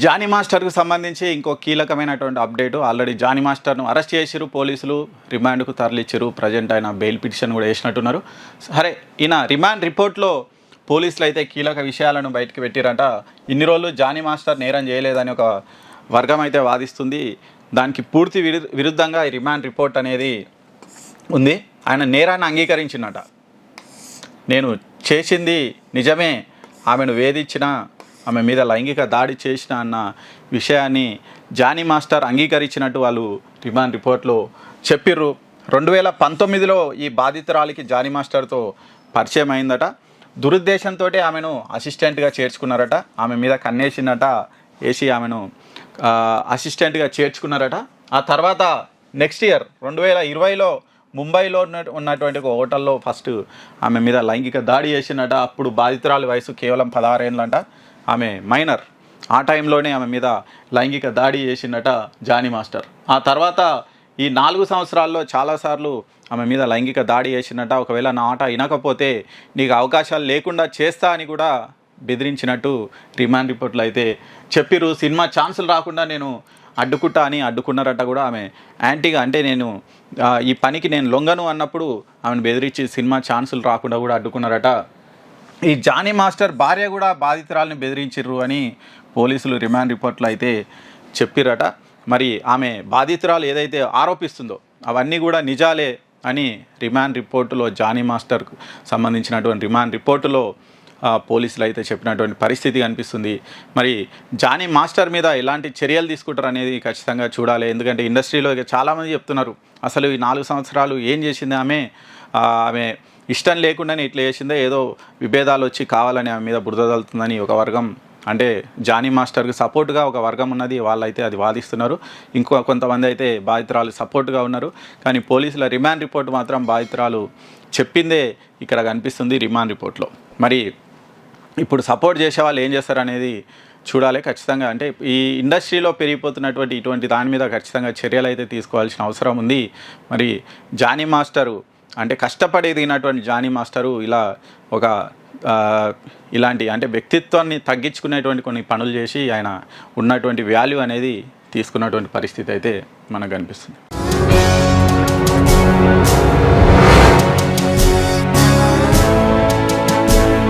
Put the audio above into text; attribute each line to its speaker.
Speaker 1: Johnny మాస్టర్కు సంబంధించి ఇంకో కీలకమైనటువంటి అప్డేట్. ఆల్రెడీ జానీ మాస్టర్ను అరెస్ట్ చేసిరు పోలీసులు, రిమాండ్కు తరలిచ్చారు. ప్రజెంట్ ఆయన బెయిల్ పిటిషన్ కూడా వేసినట్టున్నారు. సరే, ఈయన రిమాండ్ రిపోర్ట్లో పోలీసులు అయితే కీలక విషయాలను బయటకు పెట్టిరంట. ఇన్ని రోజులు జానీ మాస్టర్ నేరం చేయలేదని ఒక వర్గం అయితే వాదిస్తుంది. దానికి పూర్తి విరుద్ధంగా ఈ రిమాండ్ రిపోర్ట్ అనేది ఉంది. ఆయన నేరాన్ని అంగీకరించినట. నేను చేసింది నిజమే, ఆమెను వేధించిన, ఆమె మీద లైంగిక దాడి చేసిన అన్న విషయాన్ని జానీ మాస్టర్ అంగీకరించినట్టు వాళ్ళు రిమాండ్ రిపోర్ట్లో చెప్పిర్రు. 2019లో ఈ బాధితురాలికి జానీ మాస్టర్తో పరిచయం అయిందట. దురుద్దేశంతో ఆమెను అసిస్టెంట్గా చేర్చుకున్నారట. ఆమె మీద కన్నేసినట, వేసి ఆమెను అసిస్టెంట్గా చేర్చుకున్నారట. ఆ తర్వాత నెక్స్ట్ ఇయర్ 2020లో ముంబైలో ఉన్నటువంటి ఒక హోటల్లో ఫస్ట్ ఆమె మీద లైంగిక దాడి చేసినట. అప్పుడు బాధితురాలి వయసు కేవలం 16 ఏళ్ళంట, ఆమె మైనర్. ఆ టైంలోనే ఆమె మీద లైంగిక దాడి చేసినట జానీ మాస్టర్. ఆ తర్వాత ఈ 4 సంవత్సరాల్లో చాలాసార్లు ఆమె మీద లైంగిక దాడి చేసినట. ఒకవేళ నా ఆట వినకపోతే నీకు అవకాశాలు లేకుండా చేస్తా అని కూడా బెదిరించినట్టు రిమాండ్ రిపోర్ట్లు అయితే చెప్పిరు. సినిమా ఛాన్సులు రాకుండా నేను అడ్డుకుంటా అని అడ్డుకున్నారట కూడా. ఆమె యాంటీగా, అంటే నేను ఈ పనికి నేను లొంగను అన్నప్పుడు ఆమెను బెదిరించి సినిమా ఛాన్సులు రాకుండా కూడా అడ్డుకున్నారట. ఈ జానీ మాస్టర్ భార్య కూడా బాధితురాలని బెదిరించిర్రు అని పోలీసులు రిమాండ్ రిపోర్ట్లో అయితే చెప్పిరట. మరి ఆమె బాధితురాలు ఏదైతే ఆరోపిస్తుందో అవన్నీ కూడా నిజాలే అని రిమాండ్ రిపోర్టులో, జానీ మాస్టర్కు సంబంధించినటువంటి రిమాండ్ రిపోర్టులో పోలీసులు అయితే చెప్పినటువంటి పరిస్థితి కనిపిస్తుంది. మరి జానీ మాస్టర్ మీద ఎలాంటి చర్యలు తీసుకుంటారు అనేది ఖచ్చితంగా చూడాలి. ఎందుకంటే ఇండస్ట్రీలో ఇక చాలామంది చెప్తున్నారు, అసలు ఈ 4 సంవత్సరాలు ఏం చేసింది ఆమె ఇష్టం లేకుండానే ఇట్లా చేసిందే, ఏదో విభేదాలు వచ్చి కావాలని ఆమె మీద బురద తల్లుతుందని ఒక వర్గం, అంటే జానీ మాస్టర్కి సపోర్ట్గా ఒక వర్గం ఉన్నది, వాళ్ళైతే అది వాదిస్తున్నారు. కొంతమంది అయితే బాధితురాలు సపోర్ట్గా ఉన్నారు. కానీ పోలీసుల రిమాండ్ రిపోర్ట్ మాత్రం బాధితురాలు చెప్పిందే ఇక్కడ కనిపిస్తుంది రిమాండ్ రిపోర్ట్లో. మరి ఇప్పుడు సపోర్ట్ చేసే వాళ్ళు ఏం చేస్తారు అనేది చూడాలి ఖచ్చితంగా. అంటే ఈ ఇండస్ట్రీలో పెరిగిపోతున్నటువంటి ఇటువంటి దాని మీద ఖచ్చితంగా చర్యలు అయితే తీసుకోవాల్సిన అవసరం ఉంది. మరి జానీ మాస్టరు, అంటే కష్టపడి ఎదిగినటువంటి జానీ మాస్టరు ఇలా ఒక ఇలాంటి, అంటే వ్యక్తిత్వాన్ని తగ్గించుకునేటువంటి కొన్ని పనులు చేసి ఆయన ఉన్నటువంటి వాల్యూ అనేది తీసుకున్నటువంటి పరిస్థితి అయితే మనకు కనిపిస్తుంది.